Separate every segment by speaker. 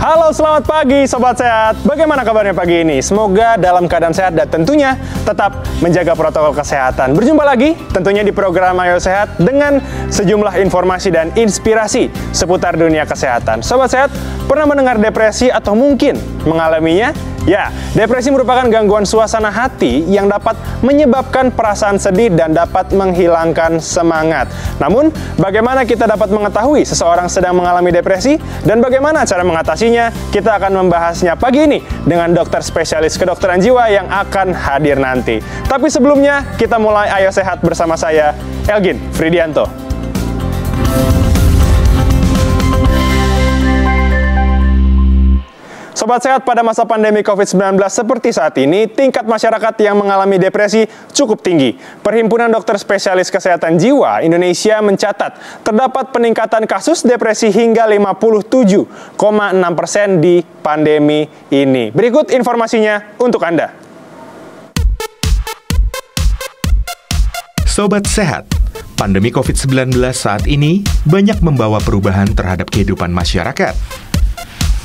Speaker 1: Halo, selamat pagi Sobat Sehat. Bagaimana kabarnya pagi ini? Semoga dalam keadaan sehat dan tentunya tetap menjaga protokol kesehatan. Berjumpa lagi tentunya di program Ayo Sehat dengan sejumlah informasi dan inspirasi seputar dunia kesehatan. Sobat Sehat, pernah mendengar depresi atau mungkin mengalaminya? Ya, depresi merupakan gangguan suasana hati yang dapat menyebabkan perasaan sedih dan dapat menghilangkan semangat. Namun, bagaimana kita dapat mengetahui seseorang sedang mengalami depresi dan bagaimana cara mengatasinya? Kita akan membahasnya pagi ini dengan dokter spesialis kedokteran jiwa yang akan hadir nanti. Tapi sebelumnya, kita mulai Ayo Sehat bersama saya, Elgin Fridianto. Sobat Sehat, pada masa pandemi COVID-19 seperti saat ini, tingkat masyarakat yang mengalami depresi cukup tinggi. Perhimpunan Dokter Spesialis Kesehatan Jiwa Indonesia mencatat terdapat peningkatan kasus depresi hingga 57,6% di pandemi ini. Berikut informasinya untuk Anda.
Speaker 2: Sobat Sehat, pandemi COVID-19 saat ini banyak membawa perubahan terhadap kehidupan masyarakat.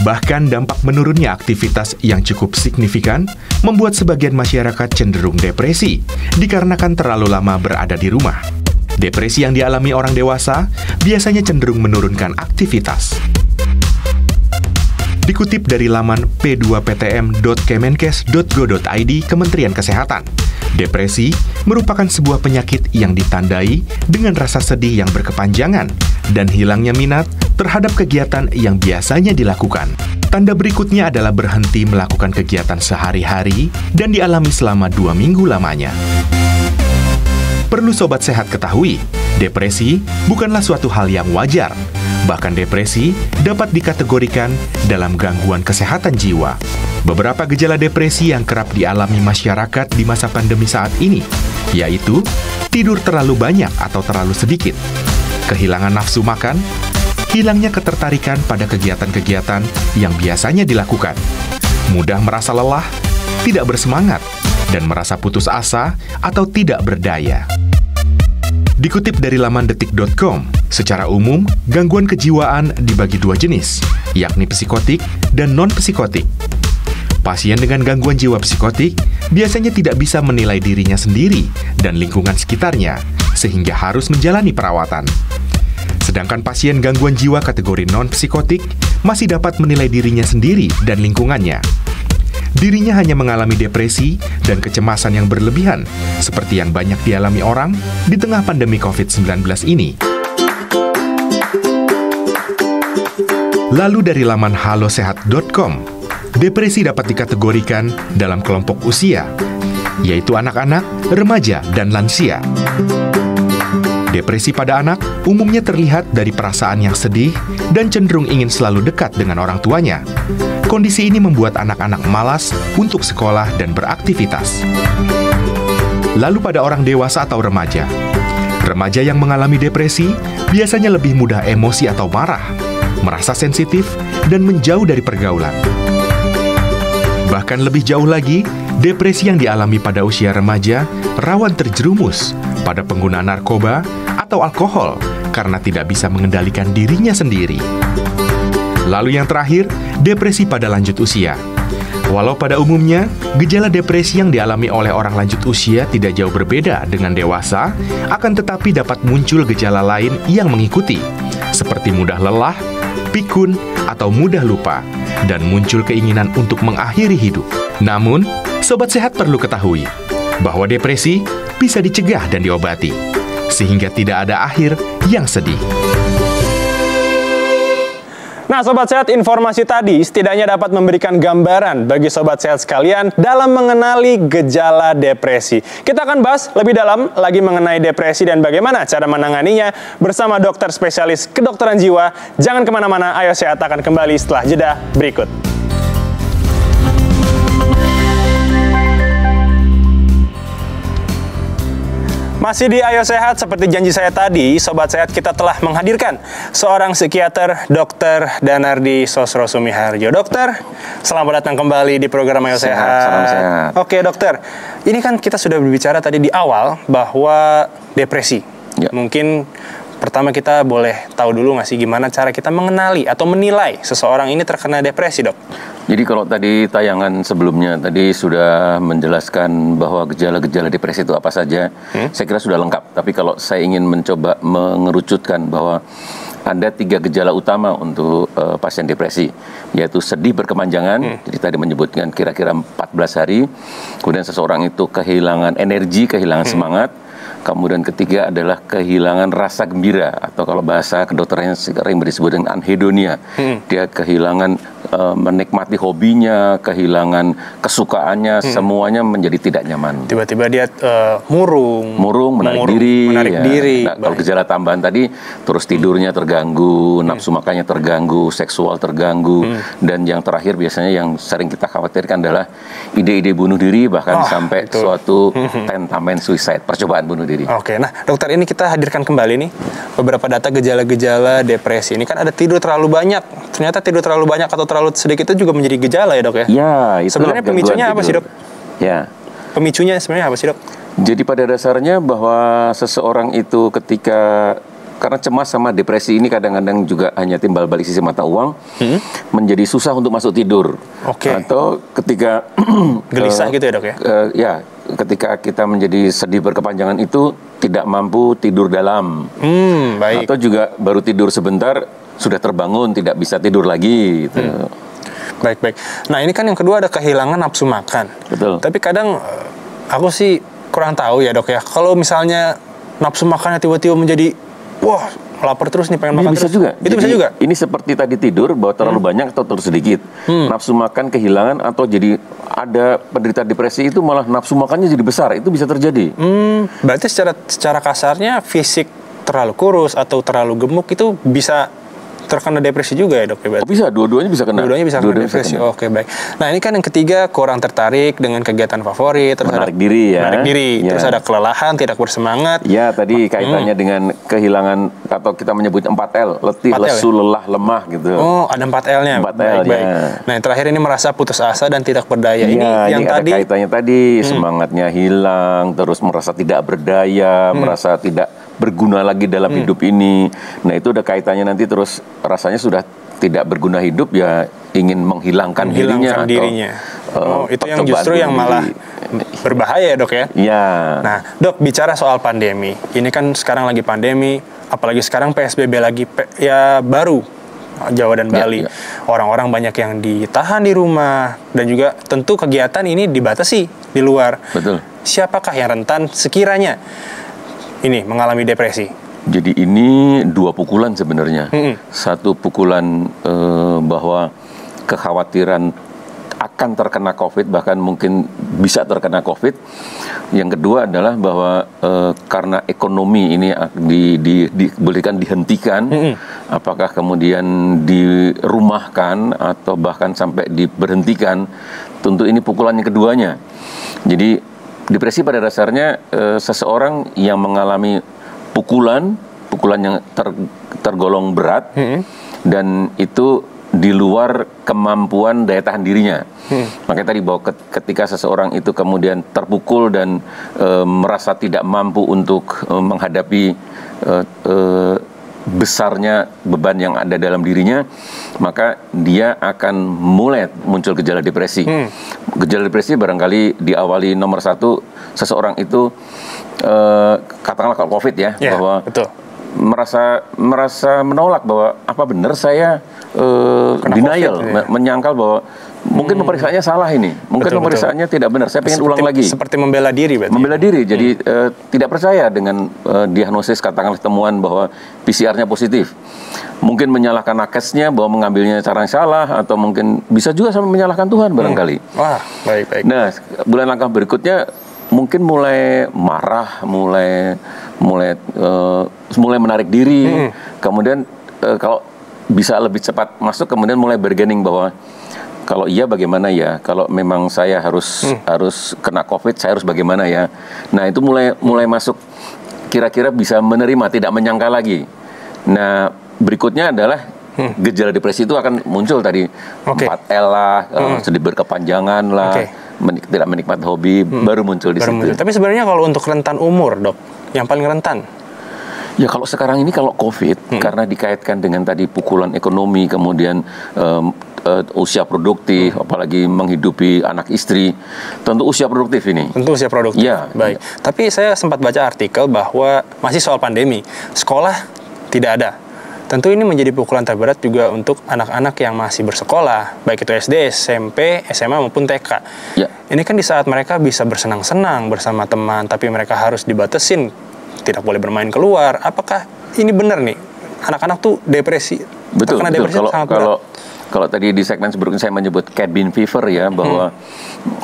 Speaker 2: Bahkan dampak menurunnya aktivitas yang cukup signifikan membuat sebagian masyarakat cenderung depresi dikarenakan terlalu lama berada di rumah. Depresi yang dialami orang dewasa biasanya cenderung menurunkan aktivitas. Dikutip dari laman p2ptm.kemenkes.go.id Kementerian Kesehatan, depresi merupakan sebuah penyakit yang ditandai dengan rasa sedih yang berkepanjangan dan hilangnya minat terhadap kegiatan yang biasanya dilakukan. Tanda berikutnya adalah berhenti melakukan kegiatan sehari-hari dan dialami selama 2 minggu lamanya. Perlu Sobat Sehat ketahui, depresi bukanlah suatu hal yang wajar. Bahkan depresi dapat dikategorikan dalam gangguan kesehatan jiwa. Beberapa gejala depresi yang kerap dialami masyarakat di masa pandemi saat ini, yaitu tidur terlalu banyak atau terlalu sedikit, kehilangan nafsu makan, hilangnya ketertarikan pada kegiatan-kegiatan yang biasanya dilakukan, mudah merasa lelah, tidak bersemangat, dan merasa putus asa atau tidak berdaya. Dikutip dari laman detik.com, secara umum, gangguan kejiwaan dibagi 2 jenis, yakni psikotik dan non-psikotik. Pasien dengan gangguan jiwa psikotik biasanya tidak bisa menilai dirinya sendiri dan lingkungan sekitarnya, sehingga harus menjalani perawatan. Sedangkan pasien gangguan jiwa kategori non-psikotik masih dapat menilai dirinya sendiri dan lingkungannya. Dirinya hanya mengalami depresi dan kecemasan yang berlebihan, seperti yang banyak dialami orang di tengah pandemi COVID-19 ini. Lalu dari laman halosehat.com, depresi dapat dikategorikan dalam kelompok usia, yaitu anak-anak, remaja, dan lansia. Depresi pada anak umumnya terlihat dari perasaan yang sedih dan cenderung ingin selalu dekat dengan orang tuanya. Kondisi ini membuat anak-anak malas untuk sekolah dan beraktivitas. Lalu pada orang dewasa atau remaja. Remaja yang mengalami depresi biasanya lebih mudah emosi atau marah, merasa sensitif, dan menjauh dari pergaulan. Bahkan lebih jauh lagi, depresi yang dialami pada usia remaja rawan terjerumus pada penggunaan narkoba atau alkohol karena tidak bisa mengendalikan dirinya sendiri. Lalu yang terakhir, depresi pada lanjut usia. Walau pada umumnya, gejala depresi yang dialami oleh orang lanjut usia tidak jauh berbeda dengan dewasa, akan tetapi dapat muncul gejala lain yang mengikuti, seperti mudah lelah, pikun, atau mudah lupa, dan muncul keinginan untuk mengakhiri hidup. Namun, Sobat Sehat perlu ketahui bahwa depresi bisa dicegah dan diobati, sehingga tidak ada akhir yang sedih.
Speaker 1: Nah, Sobat Sehat, informasi tadi setidaknya dapat memberikan gambaran bagi Sobat Sehat sekalian dalam mengenali gejala depresi. Kita akan bahas lebih dalam lagi mengenai depresi dan bagaimana cara menanganinya bersama dokter spesialis kedokteran jiwa. Jangan kemana-mana, Ayo Sehat akan kembali setelah jeda berikut. Masih di Ayo Sehat, seperti janji saya tadi, Sobat Sehat, kita telah menghadirkan seorang psikiater, Dr. Danardi Sosro Sumiharjo. Dokter, selamat datang kembali di program Ayo Sehat.
Speaker 3: Salam sehat.
Speaker 1: Oke, dokter. Ini kan kita sudah berbicara tadi di awal bahwa depresi.
Speaker 3: Ya.
Speaker 1: Mungkin Pertama kita boleh tahu dulu nggak sih gimana cara kita mengenali atau menilai seseorang ini terkena depresi, Dok?
Speaker 3: Jadi kalau tadi tayangan sebelumnya tadi sudah menjelaskan bahwa gejala-gejala depresi itu apa saja, saya kira sudah lengkap. Tapi kalau saya ingin mencoba mengerucutkan bahwa ada 3 gejala utama untuk pasien depresi, yaitu sedih berkepanjangan, jadi tadi menyebutkan kira-kira 14 hari, kemudian seseorang itu kehilangan energi, kehilangan semangat, kemudian ketiga adalah kehilangan rasa gembira, atau kalau bahasa kedokterannya sering disebut dengan anhedonia, dia kehilangan menikmati hobinya, kehilangan kesukaannya, semuanya menjadi tidak nyaman.
Speaker 1: Tiba-tiba dia murung,
Speaker 3: menarik diri. Nah, kalau
Speaker 1: Baik.
Speaker 3: gejala tambahan tadi, terus tidurnya terganggu, nafsu makannya terganggu, seksual terganggu, dan yang terakhir biasanya yang sering kita khawatirkan adalah ide-ide bunuh diri, bahkan sampai suatu tentamen suicide, percobaan bunuh diri.
Speaker 1: Oke, nah dokter, ini kita hadirkan kembali nih beberapa data gejala-gejala depresi. Ini kan ada tidur terlalu banyak. Ternyata tidur terlalu banyak atau terlalu sedikit itu juga menjadi gejala ya, Dok ya?
Speaker 3: Ya, itu
Speaker 1: sebenarnya pemicunya apa sih, Dok?
Speaker 3: Ya.
Speaker 1: Pemicunya sebenarnya apa sih, Dok?
Speaker 3: Jadi pada dasarnya bahwa seseorang itu ketika karena cemas sama depresi ini kadang-kadang juga hanya timbal balik sisi mata uang, menjadi susah untuk masuk tidur.
Speaker 1: Oke.
Speaker 3: Atau ketika
Speaker 1: Gelisah gitu ya, Dok ya?
Speaker 3: Ya, ketika kita menjadi sedih berkepanjangan itu tidak mampu tidur dalam.
Speaker 1: Baik.
Speaker 3: Atau juga baru tidur sebentar sudah terbangun, tidak bisa tidur lagi gitu.
Speaker 1: Baik. Nah, ini kan yang kedua ada kehilangan nafsu makan.
Speaker 3: Betul.
Speaker 1: Tapi kadang aku sih kurang tahu ya, Dok ya. Kalau misalnya nafsu makannya tiba-tiba menjadi wah, lapar terus nih, pengen makan
Speaker 3: bisa
Speaker 1: terus.
Speaker 3: juga.
Speaker 1: Itu bisa juga.
Speaker 3: Ini seperti tadi tidur bahwa terlalu banyak atau terlalu sedikit. Nafsu makan kehilangan atau jadi ada penderita depresi itu malah nafsu makannya jadi besar. Itu bisa terjadi.
Speaker 1: Berarti secara kasarnya fisik terlalu kurus atau terlalu gemuk itu bisa terkena depresi juga ya, Dok?
Speaker 3: Oh, bisa, dua-duanya bisa kena.
Speaker 1: Dua-duanya bisa kena depresi. Oke, baik. Nah, ini kan yang ketiga, kurang tertarik dengan kegiatan favorit, terus
Speaker 3: menarik diri ya.
Speaker 1: Menarik diri,
Speaker 3: ya.
Speaker 1: Terus ada kelelahan, tidak bersemangat.
Speaker 3: Ya, tadi kaitannya dengan kehilangan atau kita menyebut 4L, letih,
Speaker 1: 4L
Speaker 3: lesu, lelah, lemah gitu.
Speaker 1: Oh, ada 4L-nya.
Speaker 3: 4L,
Speaker 1: baik.
Speaker 3: ya.
Speaker 1: Nah, yang terakhir ini merasa putus asa dan tidak berdaya. Ini yang
Speaker 3: ada
Speaker 1: tadi
Speaker 3: kaitannya tadi, semangatnya hilang, terus merasa tidak berdaya, merasa tidak berguna lagi dalam hidup ini. Nah, itu ada kaitannya nanti terus rasanya sudah tidak berguna hidup, ya ingin menghilangkan dirinya.
Speaker 1: Itu yang justru yang malah berbahaya ya, Dok ya?
Speaker 3: Ya.
Speaker 1: Nah, Dok, bicara soal pandemi. Ini kan sekarang lagi pandemi, apalagi sekarang PSBB lagi baru Jawa dan Bali. Orang-orang banyak yang ditahan di rumah dan juga tentu kegiatan ini dibatasi di luar.
Speaker 3: Betul.
Speaker 1: Siapakah yang rentan sekiranya ini mengalami depresi?
Speaker 3: Jadi ini 2 pukulan sebenarnya. Satu pukulan bahwa kekhawatiran akan terkena COVID, bahkan mungkin bisa terkena COVID. Yang kedua adalah bahwa karena ekonomi ini bolehkan dihentikan, apakah kemudian dirumahkan atau bahkan sampai diberhentikan, tentu ini pukulan yang keduanya. Jadi depresi pada dasarnya seseorang yang mengalami pukulan yang tergolong berat, dan itu di luar kemampuan daya tahan dirinya. Makanya tadi bahwa ketika seseorang itu kemudian terpukul dan merasa tidak mampu untuk menghadapi besarnya beban yang ada dalam dirinya, maka dia akan mulai muncul gejala depresi. Gejala depresi barangkali diawali nomor 1, seseorang itu katakanlah kalau COVID ya, bahwa
Speaker 1: betul.
Speaker 3: merasa menolak bahwa apa benar saya denial, COVID, menyangkal bahwa mungkin pemeriksaannya salah ini, mungkin pemeriksaannya tidak benar, saya pengen ulang lagi.
Speaker 1: Seperti membela diri berarti.
Speaker 3: Membela diri, jadi tidak percaya dengan diagnosis katakanlah temuan bahwa PCR-nya positif. Mungkin menyalahkan nakesnya bahwa mengambilnya cara yang salah, atau mungkin bisa juga sampai menyalahkan Tuhan barangkali.
Speaker 1: Wah, baik.
Speaker 3: Nah, bulan langkah berikutnya mungkin mulai marah, mulai menarik diri, kemudian kalau bisa lebih cepat masuk, kemudian mulai bargaining bahwa kalau iya bagaimana ya, kalau memang saya harus kena COVID, saya harus bagaimana ya. Nah, itu mulai masuk, kira-kira bisa menerima, tidak menyangka lagi. Nah, berikutnya adalah gejala depresi itu akan muncul tadi, 4L lah, sedih berkepanjangan lah, tidak menikmati hobi, baru muncul di situ.
Speaker 1: Tapi sebenarnya kalau untuk rentan umur, Dok, yang paling rentan?
Speaker 3: Ya kalau sekarang ini kalau COVID, karena dikaitkan dengan tadi pukulan ekonomi, kemudian usia produktif, apalagi menghidupi anak istri, tentu usia produktif ini.
Speaker 1: Tentu usia produktif.
Speaker 3: Ya,
Speaker 1: baik. Tapi saya sempat baca artikel bahwa masih soal pandemi, sekolah tidak ada. Tentu ini menjadi pukulan terberat juga untuk anak-anak yang masih bersekolah, baik itu SD, SMP, SMA maupun TK.
Speaker 3: Ya.
Speaker 1: Ini kan di saat mereka bisa bersenang-senang bersama teman, tapi mereka harus dibatasin, tidak boleh bermain keluar. Apakah ini benar nih? Anak-anak tuh depresi.
Speaker 3: Betul.
Speaker 1: Depresi sangat berat.
Speaker 3: Kalau tadi di segmen sebelumnya saya menyebut cabin fever ya, bahwa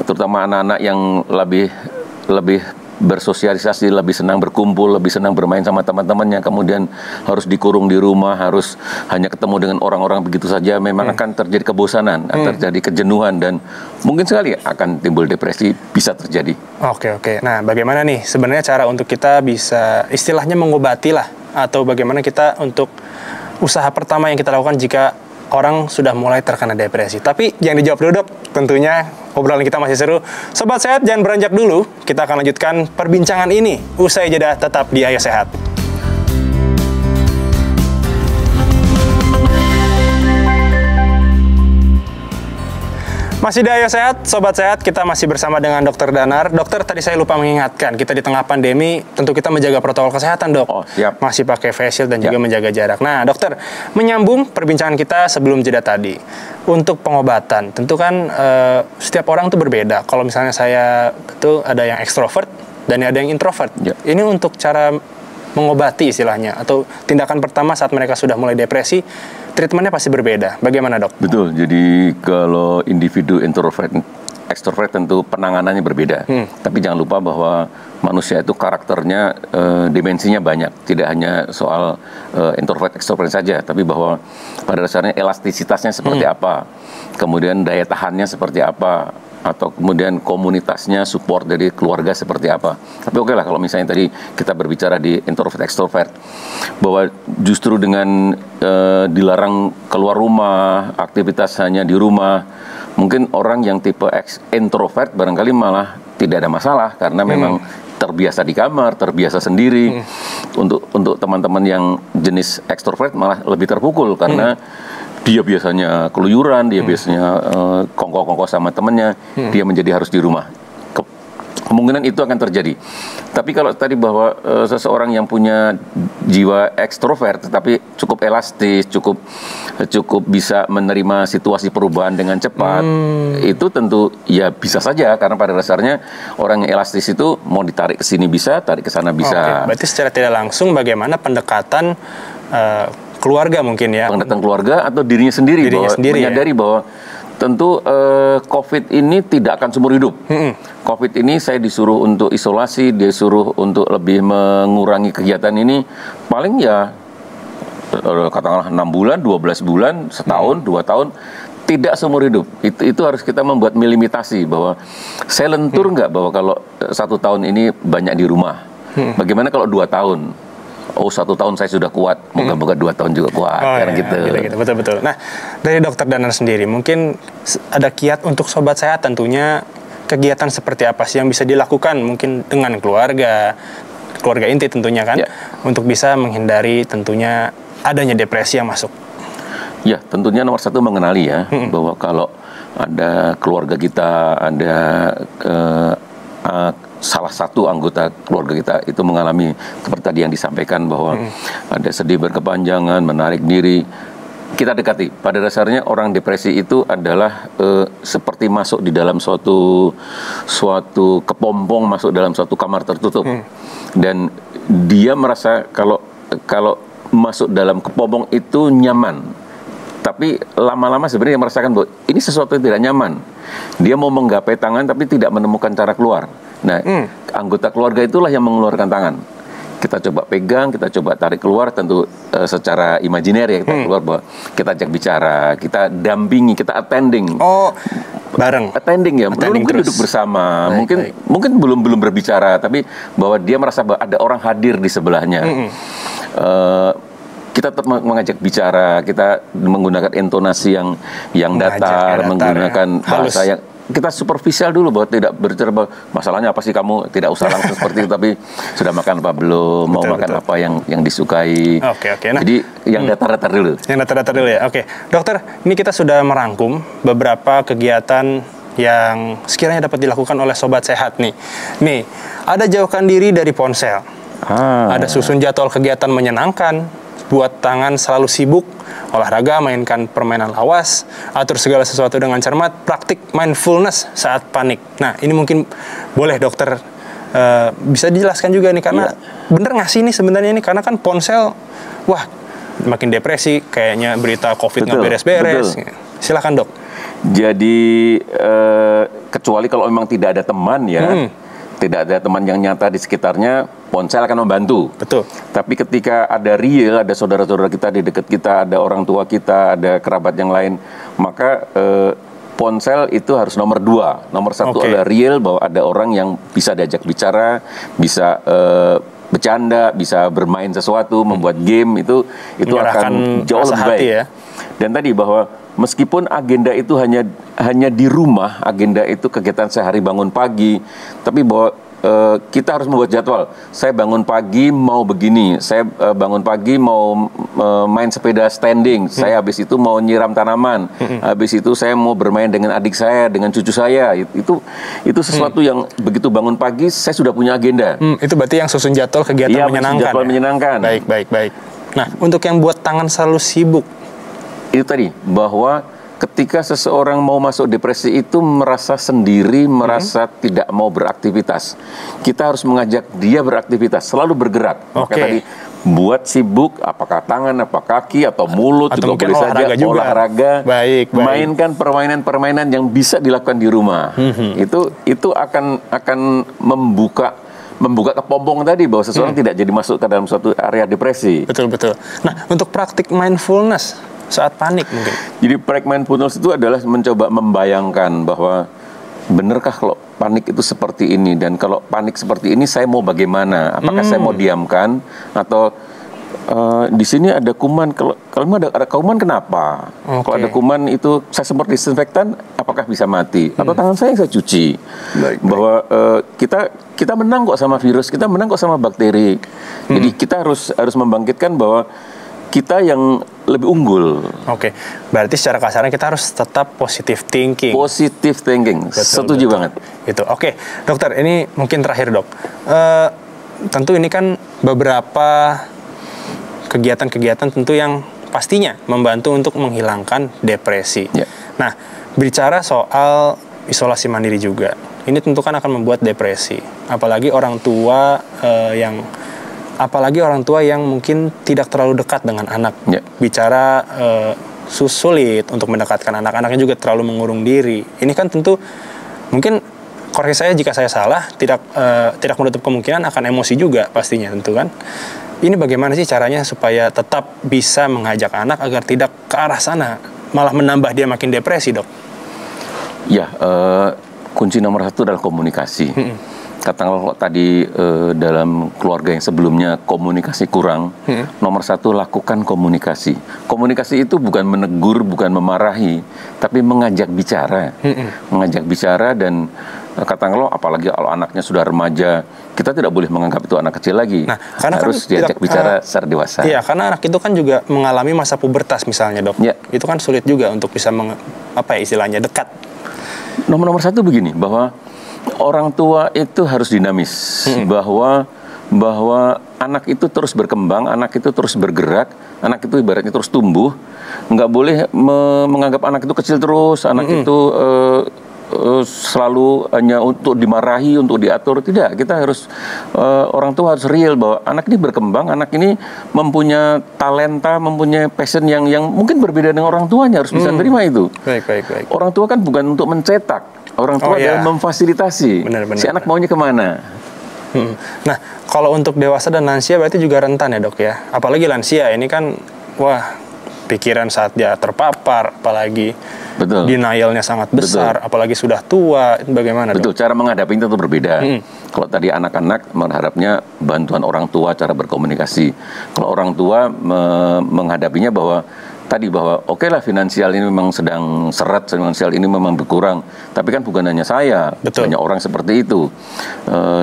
Speaker 3: terutama anak-anak yang lebih bersosialisasi, lebih senang berkumpul, lebih senang bermain sama teman-temannya, kemudian harus dikurung di rumah, harus hanya ketemu dengan orang-orang begitu saja, memang akan terjadi kebosanan, terjadi kejenuhan, dan mungkin sekali akan timbul depresi, bisa terjadi.
Speaker 1: Oke. Nah, bagaimana nih sebenarnya cara untuk kita bisa istilahnya mengobati lah, atau bagaimana kita untuk usaha pertama yang kita lakukan jika orang sudah mulai terkena depresi? Tapi yang dijawab dulu, Dok. Tentunya obrolan kita masih seru. Sobat Sehat, jangan beranjak dulu. Kita akan lanjutkan perbincangan ini usai jeda, tetap di Ayo Sehat. Masih di Ayo Sehat, Sobat Sehat, kita masih bersama dengan Dr. Danar. Dokter, tadi saya lupa mengingatkan, kita di tengah pandemi, tentu kita menjaga protokol kesehatan, Dok.
Speaker 3: Oh, siap.
Speaker 1: Masih pakai face shield dan juga menjaga jarak. Nah, Dokter, menyambung perbincangan kita sebelum jeda tadi. Untuk pengobatan, tentu kan setiap orang tuh berbeda. Kalau misalnya saya itu ada yang ekstrovert dan ada yang introvert.
Speaker 3: Ya.
Speaker 1: Ini untuk cara mengobati istilahnya, atau tindakan pertama saat mereka sudah mulai depresi, treatmentnya pasti berbeda. Bagaimana, Dok?
Speaker 3: Betul, jadi kalau individu introvert, ekstrovert tentu penanganannya berbeda. Tapi jangan lupa bahwa manusia itu karakternya, dimensinya banyak. Tidak hanya soal introvert, ekstrovert saja, tapi bahwa pada dasarnya elastisitasnya seperti apa, kemudian daya tahannya seperti apa, atau kemudian komunitasnya, support dari keluarga seperti apa. Tapi oke lah, kalau misalnya tadi kita berbicara di introvert, ekstrovert, bahwa justru dengan dilarang keluar rumah, aktivitas hanya di rumah, mungkin orang yang tipe introvert barangkali malah tidak ada masalah, karena memang terbiasa di kamar, terbiasa sendiri. Untuk teman-teman yang jenis ekstrovert malah lebih terpukul, karena dia biasanya keluyuran, dia biasanya kongko-kongko sama temannya, dia menjadi harus di rumah. Kemungkinan itu akan terjadi. Tapi kalau tadi bahwa seseorang yang punya jiwa ekstrovert, tetapi cukup elastis, cukup bisa menerima situasi perubahan dengan cepat, itu tentu ya bisa saja, karena pada dasarnya orang yang elastis itu mau ditarik ke sini bisa, tarik ke sana bisa.
Speaker 1: Oke. Berarti secara tidak langsung bagaimana pendekatan keluarga mungkin ya?
Speaker 3: Pendekatan keluarga atau dirinya sendiri, menyadari bahwa tentu COVID ini tidak akan seumur hidup. COVID ini saya disuruh untuk isolasi, dia suruh untuk lebih mengurangi kegiatan ini, paling ya katakanlah 6 bulan, 12 bulan, setahun, 2 tahun, tidak seumur hidup. Itu harus kita membuat melimitasi, bahwa saya lentur nggak bahwa kalau 1 tahun ini banyak di rumah. Bagaimana kalau 2 tahun? Oh, 1 tahun saya sudah kuat, moga-moga 2 tahun juga kuat, gitu.
Speaker 1: Betul-betul. Nah, dari Dokter Danar sendiri, mungkin ada kiat untuk Sobat Sehat tentunya, kegiatan seperti apa sih yang bisa dilakukan mungkin dengan keluarga inti tentunya kan, untuk bisa menghindari tentunya adanya depresi yang masuk.
Speaker 3: Ya, tentunya nomor 1 mengenali ya, bahwa kalau ada keluarga kita, ada salah satu anggota keluarga kita itu mengalami seperti tadi yang disampaikan, bahwa ada sedih berkepanjangan, menarik diri, kita dekati. Pada dasarnya orang depresi itu adalah seperti masuk di dalam suatu kepompong, masuk dalam suatu kamar tertutup, dan dia merasa kalau masuk dalam kepompong itu nyaman. Tapi lama-lama sebenarnya merasakan bahwa ini sesuatu yang tidak nyaman. Dia mau menggapai tangan tapi tidak menemukan cara keluar. Nah, anggota keluarga itulah yang mengeluarkan tangan. Kita coba pegang, kita coba tarik keluar, tentu secara imajiner ya, kita keluar, bahwa kita ajak bicara, kita dampingi, kita attending.
Speaker 1: Oh, bareng.
Speaker 3: Attending ya, mungkin duduk bersama, mungkin belum berbicara, tapi bahwa dia merasa bahwa ada orang hadir di sebelahnya. Kita tetap mengajak bicara, kita menggunakan intonasi yang datar, menggunakan bahasa yang kita superficial dulu bahwa tidak berbicara bahwa masalahnya apa sih kamu, tidak usah langsung seperti itu, tapi sudah makan apa belum, mau makan apa yang disukai.
Speaker 1: Oke. Nah,
Speaker 3: jadi yang datar-datar dulu.
Speaker 1: Yang datar-datar dulu ya. Oke, dokter, ini kita sudah merangkum beberapa kegiatan yang sekiranya dapat dilakukan oleh sobat sehat nih. Nih, ada jauhkan diri dari ponsel. Ada susun jadwal kegiatan menyenangkan, buat tangan selalu sibuk, olahraga, mainkan permainan lawas, atur segala sesuatu dengan cermat, praktik mindfulness saat panik. Nah, ini mungkin boleh dokter bisa dijelaskan juga nih, karena bener nggak sih ini sebenarnya ini, karena kan ponsel, wah makin depresi, kayaknya berita COVID nggak beres-beres. Silakan dok.
Speaker 3: Jadi kecuali kalau memang tidak ada teman ya, tidak ada teman yang nyata di sekitarnya, ponsel akan membantu.
Speaker 1: Betul.
Speaker 3: Tapi ketika ada real, ada saudara-saudara kita di dekat kita, ada orang tua kita, ada kerabat yang lain, maka ponsel itu harus nomor 2. Nomor 1 adalah real, bahwa ada orang yang bisa diajak bicara, bisa bercanda, bisa bermain sesuatu, membuat game, itu akan jauh lebih baik. Ya? Dan tadi bahwa meskipun agenda itu hanya di rumah, agenda itu kegiatan sehari, bangun pagi, tapi bahwa kita harus membuat jadwal. Saya bangun pagi mau begini, saya bangun pagi mau main sepeda standing, saya habis itu mau nyiram tanaman, habis itu saya mau bermain dengan adik saya, dengan cucu saya. Itu sesuatu yang begitu bangun pagi saya sudah punya agenda.
Speaker 1: Itu berarti yang susun jadwal kegiatan menyenangkan.
Speaker 3: Jadwal menyenangkan.
Speaker 1: Baik. Nah, untuk yang buat tangan selalu sibuk,
Speaker 3: itu tadi bahwa ketika seseorang mau masuk depresi itu merasa sendiri, merasa tidak mau beraktivitas. Kita harus mengajak dia beraktivitas, selalu bergerak. Maka tadi buat sibuk, apakah tangan, apa kaki, atau mulut,
Speaker 1: atau
Speaker 3: juga boleh saja, olahraga.
Speaker 1: Baik.
Speaker 3: Mainkan permainan-permainan yang bisa dilakukan di rumah. Itu akan membuka kepompong tadi, bahwa seseorang tidak jadi masuk ke dalam suatu area depresi.
Speaker 1: Betul. Nah, untuk praktik mindfulness saat panik mungkin.
Speaker 3: Jadi praktik mindfulness itu adalah mencoba membayangkan bahwa benarkah kalau panik itu seperti ini, dan kalau panik seperti ini saya mau bagaimana? Apakah saya mau diamkan, atau di sini ada kuman, kalau ada kuman kenapa? Kalau ada kuman itu saya semprot disinfektan, apakah bisa mati? Atau tangan saya yang saya cuci? Bahwa kita menang kok sama virus, kita menang kok sama bakteri. Jadi kita harus membangkitkan bahwa kita yang lebih unggul.
Speaker 1: Berarti secara kasarnya kita harus tetap positive thinking.
Speaker 3: Setuju banget.
Speaker 1: Itu. Dokter, ini mungkin terakhir dok. Tentu ini kan beberapa kegiatan-kegiatan tentu yang pastinya membantu untuk menghilangkan depresi. Nah, bicara soal isolasi mandiri juga, ini tentu kan akan membuat depresi. Apalagi orang tua yang mungkin tidak terlalu dekat dengan anak. Bicara sulit untuk mendekatkan anak-anaknya, juga terlalu mengurung diri. Ini kan tentu mungkin, koreksi saya jika saya salah, tidak menutup kemungkinan akan emosi juga pastinya tentu kan. Ini bagaimana sih caranya supaya tetap bisa mengajak anak agar tidak ke arah sana, malah menambah dia makin depresi, dok?
Speaker 3: Kunci nomor 1 adalah komunikasi. Katakanlah kalau tadi dalam keluarga yang sebelumnya komunikasi kurang, nomor 1 lakukan komunikasi. Komunikasi itu bukan menegur, bukan memarahi, tapi mengajak bicara. Mengajak bicara, dan katakanlah apalagi kalau anaknya sudah remaja, kita tidak boleh menganggap itu anak kecil lagi. Nah, karena harus diajak bicara secara dewasa.
Speaker 1: Iya, karena anak itu kan juga mengalami masa pubertas misalnya, dok. Itu kan sulit juga untuk bisa istilahnya dekat.
Speaker 3: Nomor 1 begini, bahwa orang tua itu harus dinamis, bahwa anak itu terus berkembang, anak itu terus bergerak, anak itu ibaratnya terus tumbuh. Nggak boleh menganggap anak itu kecil terus, anak itu selalu hanya untuk dimarahi, untuk diatur. Tidak, kita harus orang tua harus real bahwa anak ini berkembang, anak ini mempunyai talenta, mempunyai passion yang mungkin berbeda dengan orang tuanya, harus bisa terima itu.
Speaker 1: Baik.
Speaker 3: Orang tua kan bukan untuk mencetak, orang tua adalah memfasilitasi. Si anak maunya kemana.
Speaker 1: Nah, kalau untuk dewasa dan lansia berarti juga rentan ya, dok ya. Apalagi lansia ini kan, pikiran saat dia terpapar, apalagi denialnya sangat besar, apalagi sudah tua, bagaimana?
Speaker 3: Betul, cara menghadapinya tentu berbeda. Kalau tadi anak-anak mengharapnya bantuan orang tua cara berkomunikasi. Kalau orang tua menghadapinya bahwa tadi bahwa oke lah finansial ini memang sedang seret, finansial ini memang berkurang, tapi kan bukan hanya saya,
Speaker 1: Betul.
Speaker 3: banyak orang seperti itu.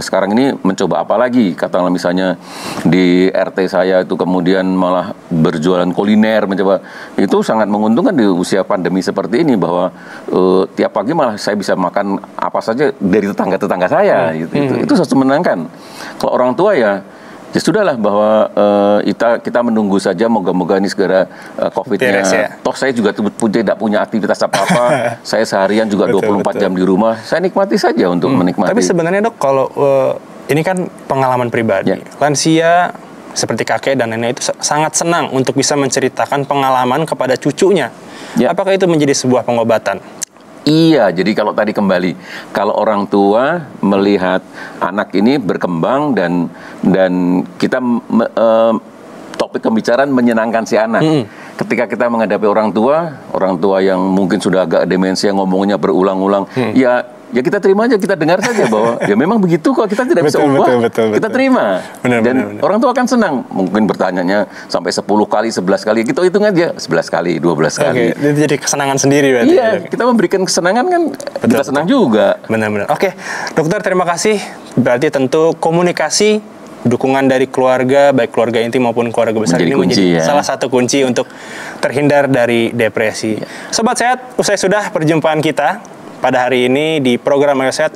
Speaker 3: Sekarang ini mencoba apa lagi? Katakanlah misalnya di RT saya itu kemudian malah berjualan kuliner, mencoba, itu sangat menguntungkan di usia pandemi seperti ini, bahwa tiap pagi malah saya bisa makan apa saja dari tetangga-tetangga saya. Itu sesuatu menyenangkan. Kalau orang tua ya sudahlah, bahwa kita menunggu saja, moga-moga ini segera COVID-nya.
Speaker 1: Beres, ya.
Speaker 3: Toh saya juga tidak punya aktivitas apa-apa. Saya seharian juga 24 jam di rumah. Saya nikmati saja untuk menikmati.
Speaker 1: Tapi sebenarnya Dok, kalau ini kan pengalaman pribadi. Lansia seperti kakek dan nenek itu sangat senang untuk bisa menceritakan pengalaman kepada cucunya. Apakah itu menjadi sebuah pengobatan?
Speaker 3: Iya, jadi kalau tadi kembali, kalau orang tua melihat anak ini berkembang dan kita topik pembicaraan menyenangkan si anak. Ketika kita menghadapi orang tua yang mungkin sudah agak demensia, ngomongnya berulang-ulang, ya kita terima aja, kita dengar saja bahwa ya memang begitu kok, kita tidak bisa ubah, kita terima. Dan orang tua akan senang, mungkin bertanyanya sampai 10 kali, 11 kali, kita hitung aja 11 kali, 12 kali.
Speaker 1: Itu jadi kesenangan sendiri berarti.
Speaker 3: Iya, kita memberikan kesenangan kan, kita senang juga.
Speaker 1: Benar-benar. Oke, dokter, terima kasih. Berarti tentu komunikasi, dukungan dari keluarga, baik keluarga inti maupun keluarga besar,
Speaker 3: menjadi
Speaker 1: ini
Speaker 3: kunci,
Speaker 1: menjadi
Speaker 3: ya.
Speaker 1: salah satu kunci untuk terhindar dari depresi. Sobat Sehat, usai sudah perjumpaan kita pada hari ini di program Ayo Sehat.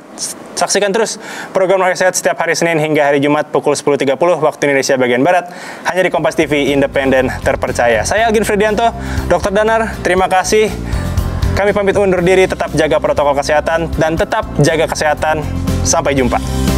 Speaker 1: Saksikan terus program Ayo Sehat setiap hari Senin hingga hari Jumat pukul 10.30 waktu Indonesia bagian Barat, hanya di Kompas TV, independen, terpercaya. Saya Algin Fridianto, Dr. Danar, terima kasih. Kami pamit undur diri, tetap jaga protokol kesehatan dan tetap jaga kesehatan. Sampai jumpa.